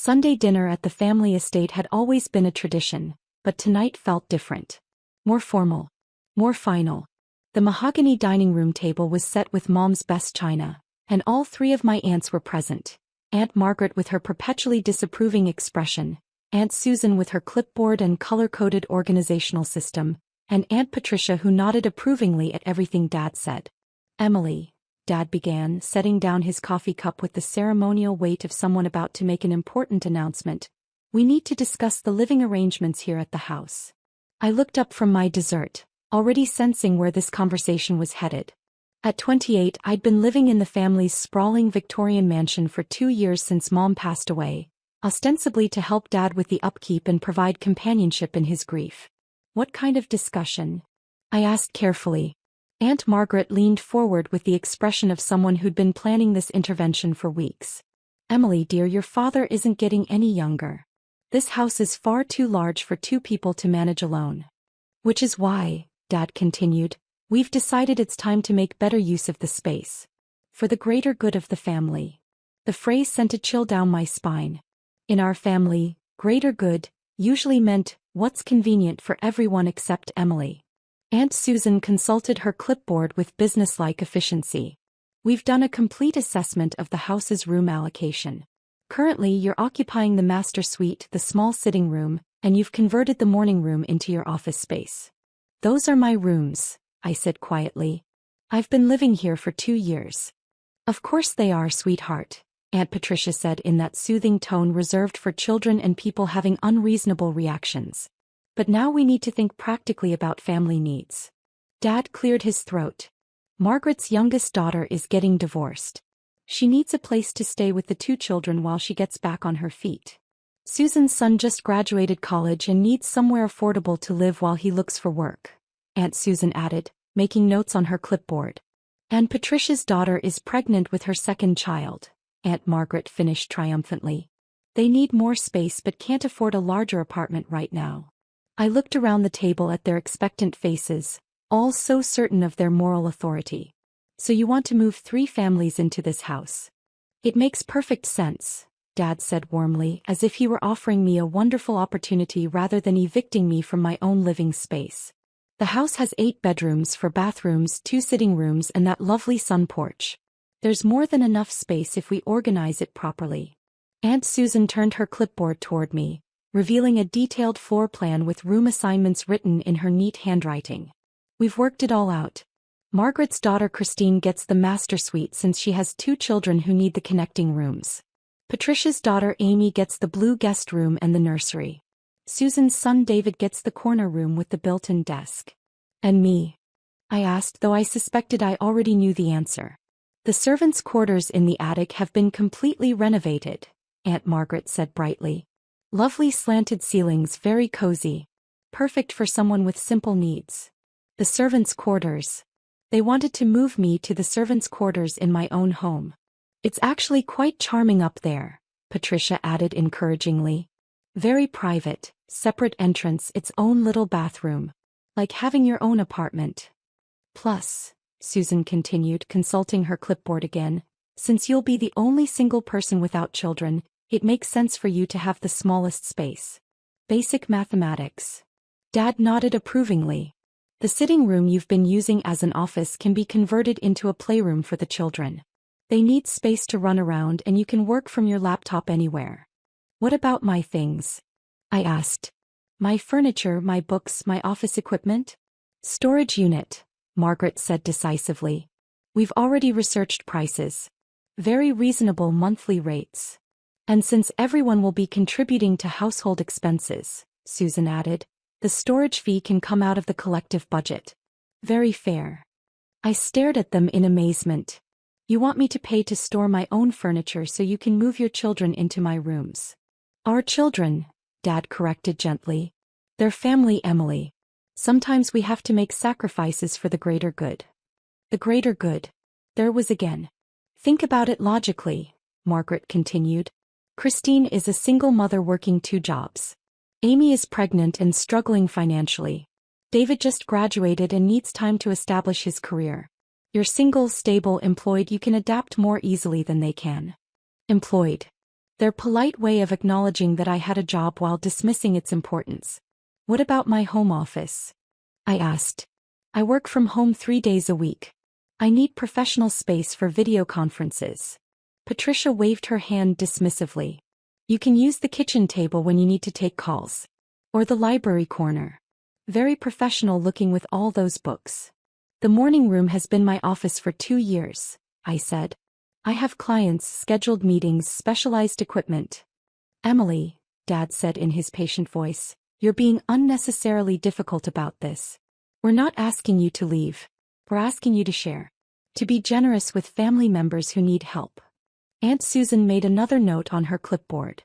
Sunday dinner at the family estate had always been a tradition, but tonight felt different. More formal. More final. The mahogany dining room table was set with Mom's best china, and all three of my aunts were present. Aunt Margaret with her perpetually disapproving expression, Aunt Susan with her clipboard and color-coded organizational system, and Aunt Patricia who nodded approvingly at everything Dad said. "Emily," Dad began, setting down his coffee cup with the ceremonial weight of someone about to make an important announcement, "we need to discuss the living arrangements here at the house." I looked up from my dessert, already sensing where this conversation was headed. At 28, I'd been living in the family's sprawling Victorian mansion for 2 years since Mom passed away, ostensibly to help Dad with the upkeep and provide companionship in his grief. "What kind of discussion?" I asked carefully. Aunt Margaret leaned forward with the expression of someone who'd been planning this intervention for weeks. "Emily dear, your father isn't getting any younger. This house is far too large for 2 people to manage alone. Which is why," Dad continued, "we've decided it's time to make better use of the space. For the greater good of the family." The phrase sent a chill down my spine. In our family, greater good usually meant what's convenient for everyone except Emily. Aunt Susan consulted her clipboard with businesslike efficiency. "We've done a complete assessment of the house's room allocation. Currently you're occupying the master suite, the small sitting room, and you've converted the morning room into your office space." "Those are my rooms," I said quietly. "I've been living here for 2 years." "Of course they are, sweetheart," Aunt Patricia said in that soothing tone reserved for children and people having unreasonable reactions. "But now we need to think practically about family needs." Dad cleared his throat. "Margaret's youngest daughter is getting divorced. She needs a place to stay with the 2 children while she gets back on her feet. Susan's son just graduated college and needs somewhere affordable to live while he looks for work," Aunt Susan added, making notes on her clipboard. "And Patricia's daughter is pregnant with her 2nd child," Aunt Margaret finished triumphantly. "They need more space but can't afford a larger apartment right now." I looked around the table at their expectant faces, all so certain of their moral authority. "So you want to move 3 families into this house?" "It makes perfect sense," Dad said warmly, as if he were offering me a wonderful opportunity rather than evicting me from my own living space. "The house has 8 bedrooms, 4 bathrooms, 2 sitting rooms and that lovely sun porch. There's more than enough space if we organize it properly." Aunt Susan turned her clipboard toward me, revealing a detailed floor plan with room assignments written in her neat handwriting. "We've worked it all out. Margaret's daughter Christine gets the master suite since she has 2 children who need the connecting rooms. Patricia's daughter Amy gets the blue guest room and the nursery. Susan's son David gets the corner room with the built-in desk." "And me?" I asked, though I suspected I already knew the answer. "The servants' quarters in the attic have been completely renovated," Aunt Margaret said brightly. "Lovely slanted ceilings, very cozy. Perfect for someone with simple needs. The servants' quarters. They wanted to move me to the servants' quarters in my own home. It's actually quite charming up there," Patricia added encouragingly. "Very private, separate entrance, its own little bathroom. Like having your own apartment. Plus," Susan continued, consulting her clipboard again, "since you'll be the only single person without children, it makes sense for you to have the smallest space. Basic mathematics." Dad nodded approvingly. "The sitting room you've been using as an office can be converted into a playroom for the children. They need space to run around and you can work from your laptop anywhere." "What about my things?" I asked. "My furniture, my books, my office equipment?" "Storage unit," Margaret said decisively. "We've already researched prices. Very reasonable monthly rates. And since everyone will be contributing to household expenses," Susan added, "the storage fee can come out of the collective budget. Very fair." I stared at them in amazement. "You want me to pay to store my own furniture so you can move your children into my rooms?" "Our children," Dad corrected gently. "They're family, Emily. Sometimes we have to make sacrifices for the greater good." "The greater good." There was again. "Think about it logically," Margaret continued. "Christine is a single mother working 2 jobs. Amy is pregnant and struggling financially. David just graduated and needs time to establish his career. You're single, stable, employed, you can adapt more easily than they can." "Employed." Their polite way of acknowledging that I had a job while dismissing its importance. What about my home office? I asked. I work from home 3 days a week. I need professional space for video conferences. Patricia waved her hand dismissively. You can use the kitchen table when you need to take calls. Or the library corner. Very professional looking with all those books. The morning room has been my office for 2 years, I said. I have clients, scheduled meetings, specialized equipment. Emily, Dad said in his patient voice, you're being unnecessarily difficult about this. We're not asking you to leave. We're asking you to share. To be generous with family members who need help. Aunt Susan made another note on her clipboard.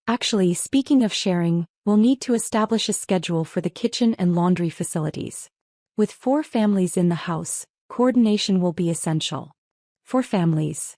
Actually, speaking of sharing, we'll need to establish a schedule for the kitchen and laundry facilities. With 4 families in the house, coordination will be essential. 4 families.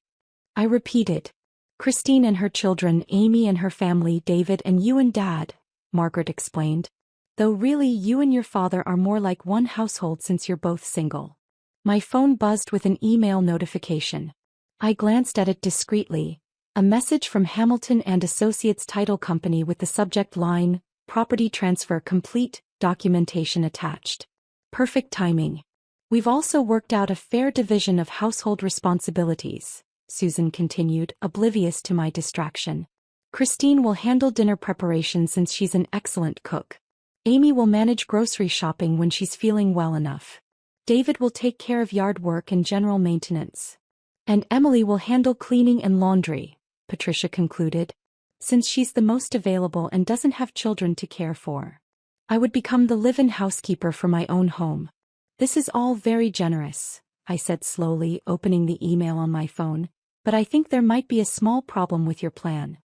I repeated. Christine and her children, Amy and her family, David and you and Dad, Margaret explained. Though really you and your father are more like one household since you're both single. My phone buzzed with an email notification. I glanced at it discreetly. A message from Hamilton and Associates Title Company with the subject line, Property Transfer Complete, Documentation Attached. Perfect timing. We've also worked out a fair division of household responsibilities, Susan continued, oblivious to my distraction. Christine will handle dinner preparation since she's an excellent cook. Amy will manage grocery shopping when she's feeling well enough. David will take care of yard work and general maintenance. And Emily will handle cleaning and laundry, Patricia concluded. Since she's the most available and doesn't have children to care for. I would become the live-in housekeeper for my own home. This is all very generous, I said slowly, opening the email on my phone, but I think there might be a small problem with your plan.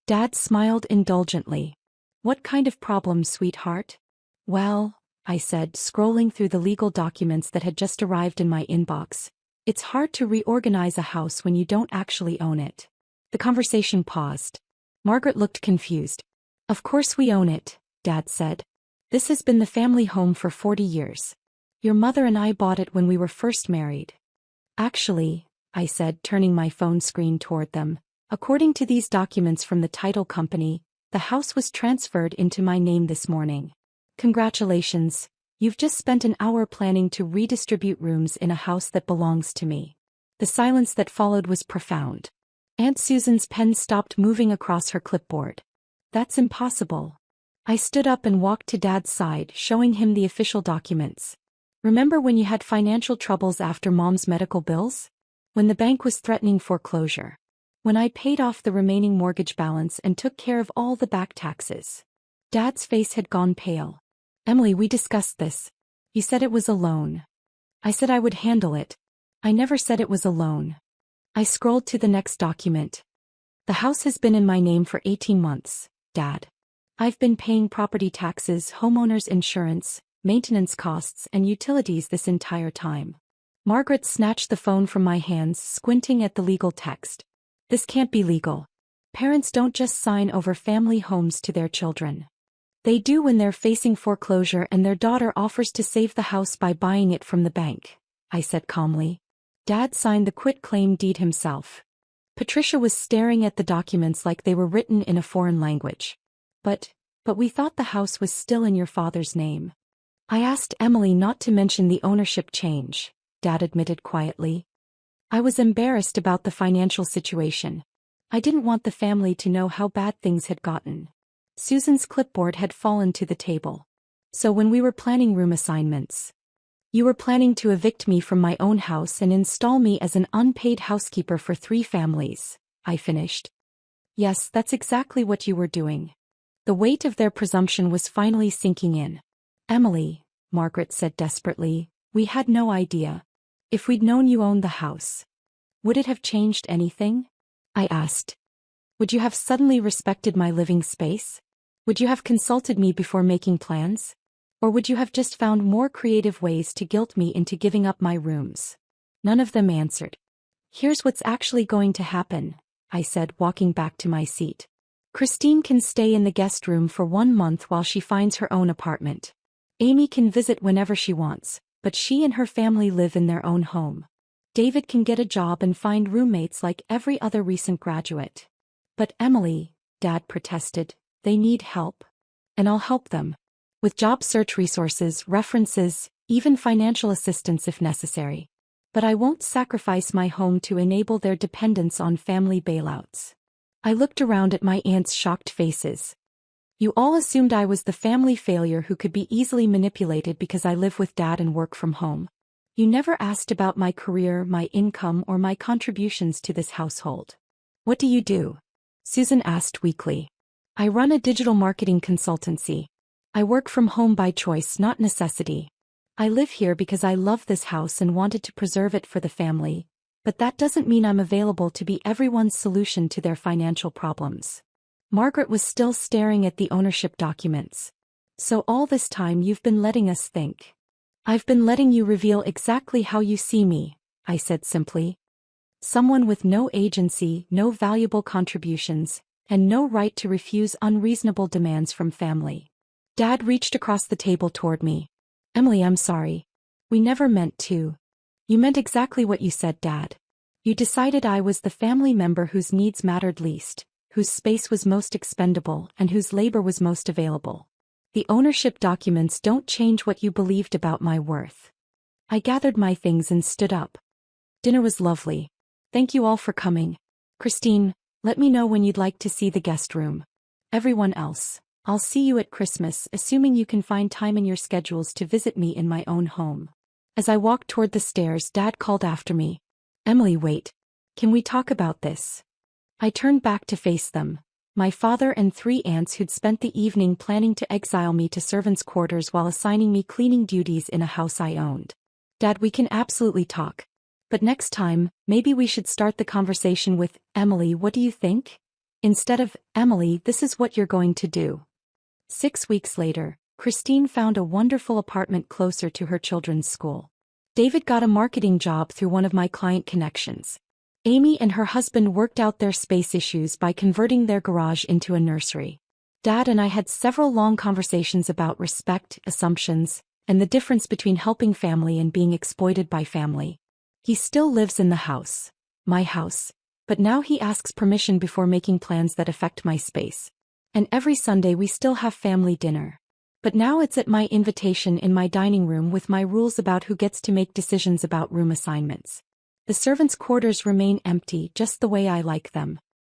Dad smiled indulgently. What kind of problem, sweetheart? Well, I said, scrolling through the legal documents that had just arrived in my inbox. It's hard to reorganize a house when you don't actually own it. The conversation paused. Margaret looked confused. Of course we own it, Dad said. This has been the family home for 40 years. Your mother and I bought it when we were first married. Actually, I said, turning my phone screen toward them, according to these documents from the title company, the house was transferred into my name this morning. Congratulations, you've just spent an hour planning to redistribute rooms in a house that belongs to me. The silence that followed was profound. Aunt Susan's pen stopped moving across her clipboard. That's impossible. I stood up and walked to Dad's side, showing him the official documents. Remember when you had financial troubles after Mom's medical bills? When the bank was threatening foreclosure? When I paid off the remaining mortgage balance and took care of all the back taxes? Dad's face had gone pale. Emily, we discussed this. You said it was a loan. I said I would handle it. I never said it was a loan. I scrolled to the next document. The house has been in my name for 18 months, Dad. I've been paying property taxes, homeowners insurance, maintenance costs and utilities this entire time. Margaret snatched the phone from my hands, squinting at the legal text. This can't be legal. Parents don't just sign over family homes to their children. They do when they're facing foreclosure and their daughter offers to save the house by buying it from the bank, I said calmly. Dad signed the quitclaim deed himself. Patricia was staring at the documents like they were written in a foreign language. But we thought the house was still in your father's name. I asked Emily not to mention the ownership change, Dad admitted quietly. I was embarrassed about the financial situation. I didn't want the family to know how bad things had gotten. Susan's clipboard had fallen to the table. So when we were planning room assignments, you were planning to evict me from my own house and install me as an unpaid housekeeper for 3 families, I finished. Yes, that's exactly what you were doing. The weight of their presumption was finally sinking in. Emily, Margaret said desperately, we had no idea. If we'd known you owned the house, would it have changed anything? I asked. Would you have suddenly respected my living space? Would you have consulted me before making plans? Or would you have just found more creative ways to guilt me into giving up my rooms? None of them answered. Here's what's actually going to happen, I said, walking back to my seat. Christine can stay in the guest room for 1 month while she finds her own apartment. Amy can visit whenever she wants, but she and her family live in their own home. David can get a job and find roommates like every other recent graduate. But Emily, Dad protested, they need help. And I'll help them. With job search resources, references, even financial assistance if necessary. But I won't sacrifice my home to enable their dependence on family bailouts. I looked around at my aunt's shocked faces. You all assumed I was the family failure who could be easily manipulated because I live with Dad and work from home. You never asked about my career, my income, or my contributions to this household. What do you do? Susan asked weakly. I run a digital marketing consultancy. I work from home by choice, not necessity. I live here because I love this house and wanted to preserve it for the family, but that doesn't mean I'm available to be everyone's solution to their financial problems. Margaret was still staring at the ownership documents. So all this time you've been letting us think. I've been letting you reveal exactly how you see me, I said simply. Someone with no agency, no valuable contributions, and no right to refuse unreasonable demands from family. Dad reached across the table toward me. Emily, I'm sorry. We never meant to. You meant exactly what you said, Dad. You decided I was the family member whose needs mattered least, whose space was most expendable, and whose labor was most available. The ownership documents don't change what you believed about my worth. I gathered my things and stood up. Dinner was lovely. Thank you all for coming. Christine, let me know when you'd like to see the guest room. Everyone else, I'll see you at Christmas, assuming you can find time in your schedules to visit me in my own home. As I walked toward the stairs, Dad called after me. Emily, wait. Can we talk about this? I turned back to face them. My father and 3 aunts who'd spent the evening planning to exile me to servants' quarters while assigning me cleaning duties in a house I owned. Dad, we can absolutely talk. But next time, maybe we should start the conversation with, Emily, what do you think? Instead of, Emily, this is what you're going to do. 6 weeks later, Christine found a wonderful apartment closer to her children's school. David got a marketing job through one of my client connections. Amy and her husband worked out their space issues by converting their garage into a nursery. Dad and I had several long conversations about respect, assumptions, and the difference between helping family and being exploited by family. He still lives in the house, my house, but now he asks permission before making plans that affect my space. And every Sunday we still have family dinner. But now it's at my invitation in my dining room with my rules about who gets to make decisions about room assignments. The servants' quarters remain empty just the way I like them.